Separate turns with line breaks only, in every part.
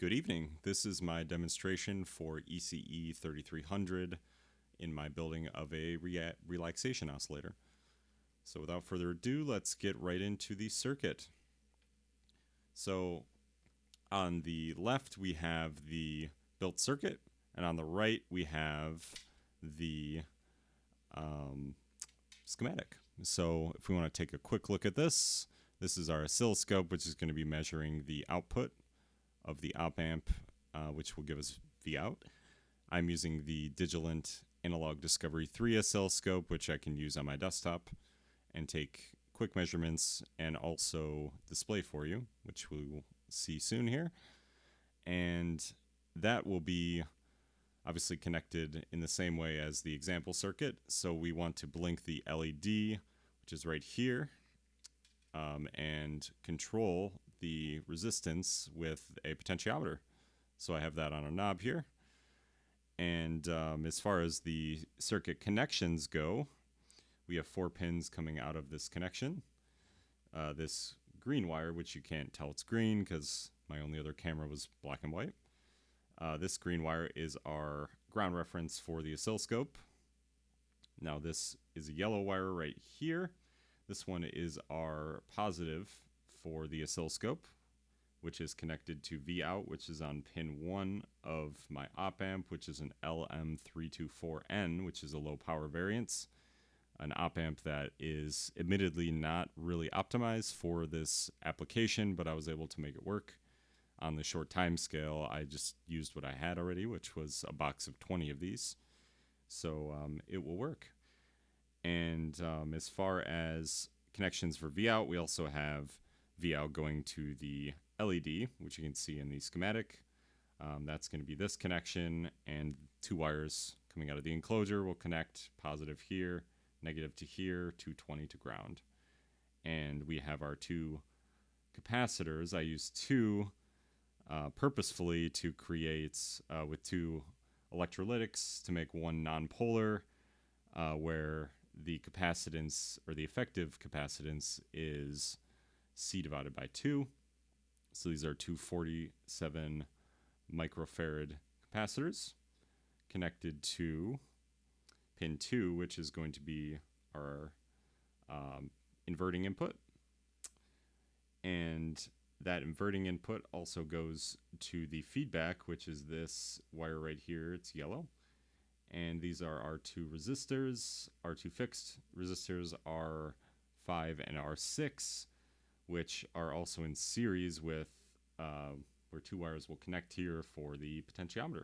Good evening. This is my demonstration for ECE 3300 in my building of a relaxation oscillator. So without further ado, let's get right into the circuit. So on the left we have the built circuit, and on the right we have the schematic. So if we want to take a quick look at this, this is our oscilloscope, which is going to be measuring the output of the op amp, which will give us V out. I'm using the Digilent Analog Discovery 3 oscilloscope, which I can use on my desktop and take quick measurements and also display for you, which we will see soon here. And that will be obviously connected in the same way as the example circuit. So we want to blink the LED, which is right here, and control the resistance with a potentiometer. So I have that on a knob here. And as far as the circuit connections go, we have 4 pins coming out of this connection. This green wire, which you can't tell it's green because my only other camera was black and white. This green wire is our ground reference for the oscilloscope. Now this is a yellow wire right here. This one is our positive for the oscilloscope, which is connected to V out, which is on pin 1 of my op amp, which is an LM324N, which is a low power variance. An op amp that is admittedly not really optimized for this application, but I was able to make it work. On the short time scale, I just used what I had already, which was a box of 20 of these. So it will work. And as far as connections for V out, we also have V out going to the LED, which you can see in the schematic. That's going to be this connection, and 2 wires coming out of the enclosure will connect positive here, negative to here, 220 to ground. And we have our 2 capacitors. I use 2 purposefully to create with 2 electrolytics to make one nonpolar, where the capacitance, or the effective capacitance, is C divided by 2. So these are 247 microfarad capacitors connected to pin 2, which is going to be our inverting input. And that inverting input also goes to the feedback, which is this wire right here. It's yellow. And these are our 2 resistors. Our 2 fixed resistors are R5 and R6, which are also in series with where 2 wires will connect here for the potentiometer.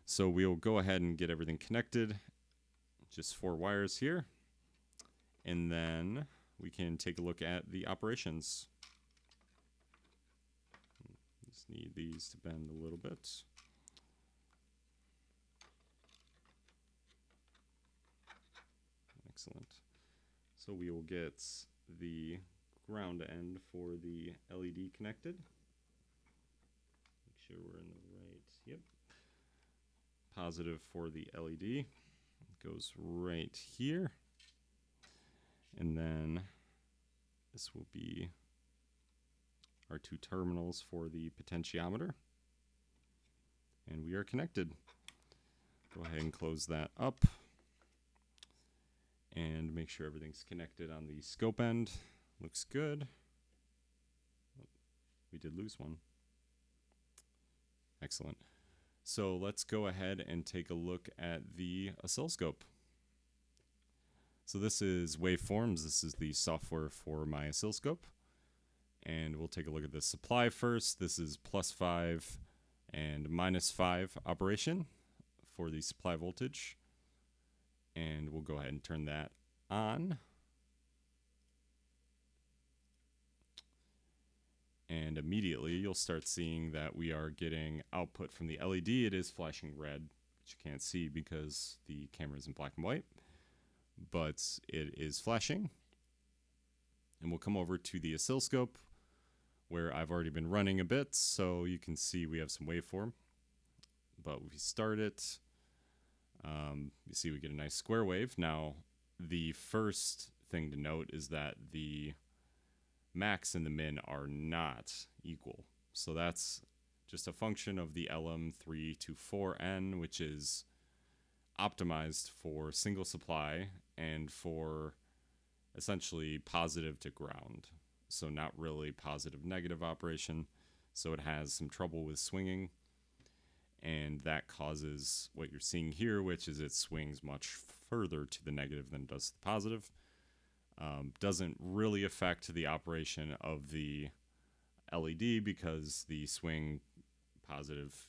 So we'll go ahead and get everything connected. Just 4 wires here. And then we can take a look at the operations. Just need these to bend a little bit. Excellent. So we will get the ground end for the LED connected. Make sure we're in the right, yep. Positive for the LED goes right here. And then this will be our 2 terminals for the potentiometer. And we are connected. Go ahead and close that up. And make sure everything's connected on the scope end. Looks good. Oh, we did lose one. Excellent. So let's go ahead and take a look at the oscilloscope. So this is Waveforms. This is the software for my oscilloscope. And we'll take a look at the supply first. This is +5 and -5 operation for the supply voltage. And we'll go ahead and turn that on. And immediately you'll start seeing that we are getting output from the LED. It is flashing red, which you can't see because the camera is in black and white, but it is flashing. And we'll come over to the oscilloscope, where I've already been running a bit, so you can see we have some waveform. But if we start it, you see we get a nice square wave. Now, the first thing to note is that the max and the min are not equal. So that's just a function of the LM324N, which is optimized for single supply and for essentially positive to ground. So not really positive negative operation. So it has some trouble with swinging, and that causes what you're seeing here, which is it swings much further to the negative than it does the positive. Doesn't really affect the operation of the LED because the swing positive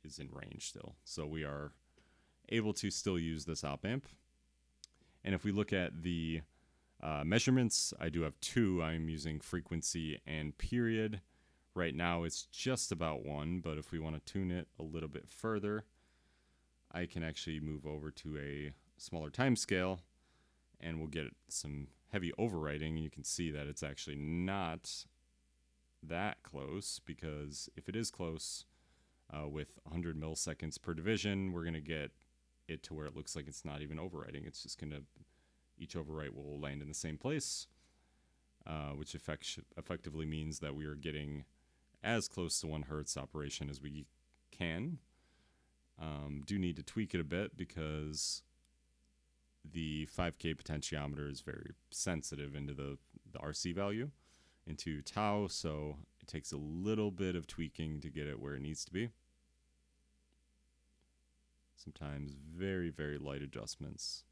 is in range still. So we are able to still use this op amp. And if we look at the measurements, I do have two. I'm using frequency and period. Right now it's just about 1, but if we want to tune it a little bit further, I can actually move over to a smaller time scale and we'll get some heavy overwriting. You can see that it's actually not that close, because if it is close with 100 milliseconds per division, we're going to get it to where it looks like it's not even overwriting. It's just going to, each overwrite will land in the same place, which effectively means that we are getting as close to 1 hertz operation as we can. Do need to tweak it a bit because the 5K potentiometer is very sensitive into the RC value, into tau, so it takes a little bit of tweaking to get it where it needs to be. Sometimes very, very light adjustments.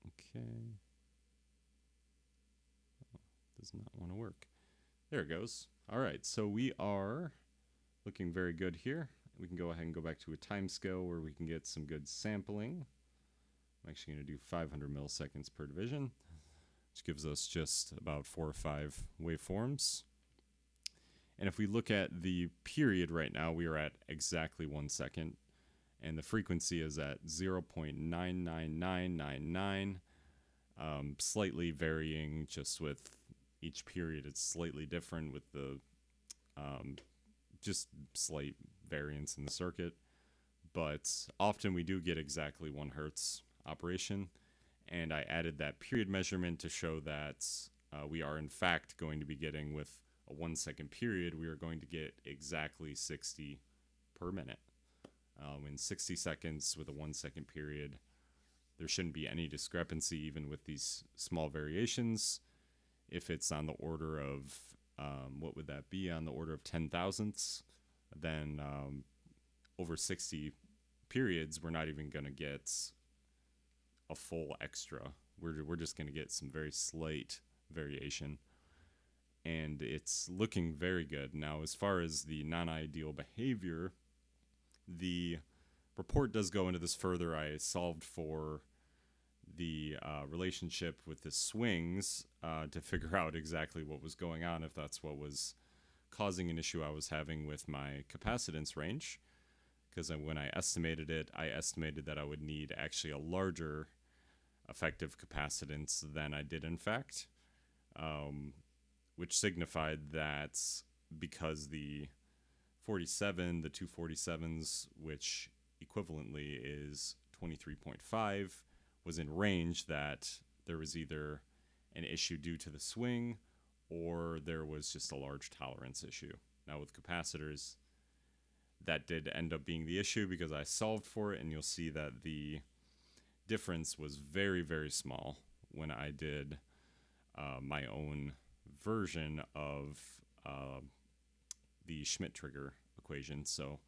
Okay. Oh, does not want to work. There it goes. All right, so we are looking very good here. We can go ahead and go back to a time scale where we can get some good sampling. I'm actually going to do 500 milliseconds per division, which gives us just about 4 or 5 waveforms. And if we look at the period right now, we are at exactly 1 second, and the frequency is at 0.99999, slightly varying just with each period. It's slightly different with the just slight variance in the circuit, but often we do get exactly 1 hertz operation, and I added that period measurement to show that we are in fact going to be getting, with a 1 second period, we are going to get exactly 60 per minute. In 60 seconds with a 1 second period, there shouldn't be any discrepancy even with these small variations. If it's on the order of, what would that be, on the order of 10 thousandths, then over 60 periods, we're not even going to get a full extra. We're just going to get some very slight variation, and it's looking very good. Now, as far as the non-ideal behavior, the report does go into this further. I solved for the relationship with the swings to figure out exactly what was going on, if that's what was causing an issue I was having with my capacitance range. Because when I estimated it, I estimated that I would need actually a larger effective capacitance than I did in fact, which signified that because the 247s, which equivalently is 23.5, was in range, that there was either an issue due to the swing or there was just a large tolerance issue. Now with capacitors, that did end up being the issue because I solved for it, and you'll see that the difference was very, very small when I did my own version of the Schmidt trigger equation. So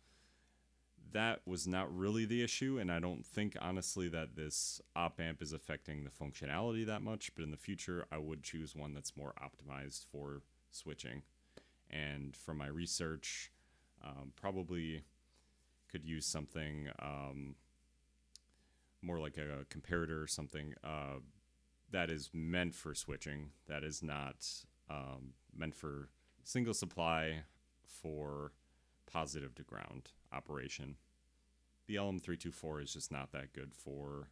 that was not really the issue, and I don't think honestly that this op amp is affecting the functionality that much, but in the future I would choose one that's more optimized for switching. And from my research, probably could use something more like a comparator or something that is meant for switching, that is not meant for single supply for positive to ground operation. The LM324 is just not that good for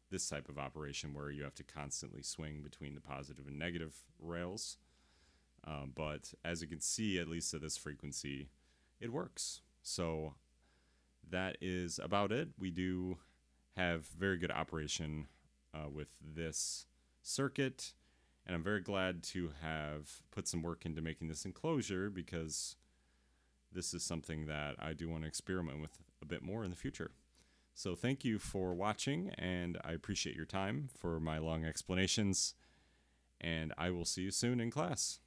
this type of operation where you have to constantly swing between the positive and negative rails. But as you can see, at least at this frequency, it works. So that is about it. We do have very good operation with this circuit. And I'm very glad to have put some work into making this enclosure, because this is something that I do want to experiment with a bit more in the future. So thank you for watching, and I appreciate your time for my long explanations, and I will see you soon in class.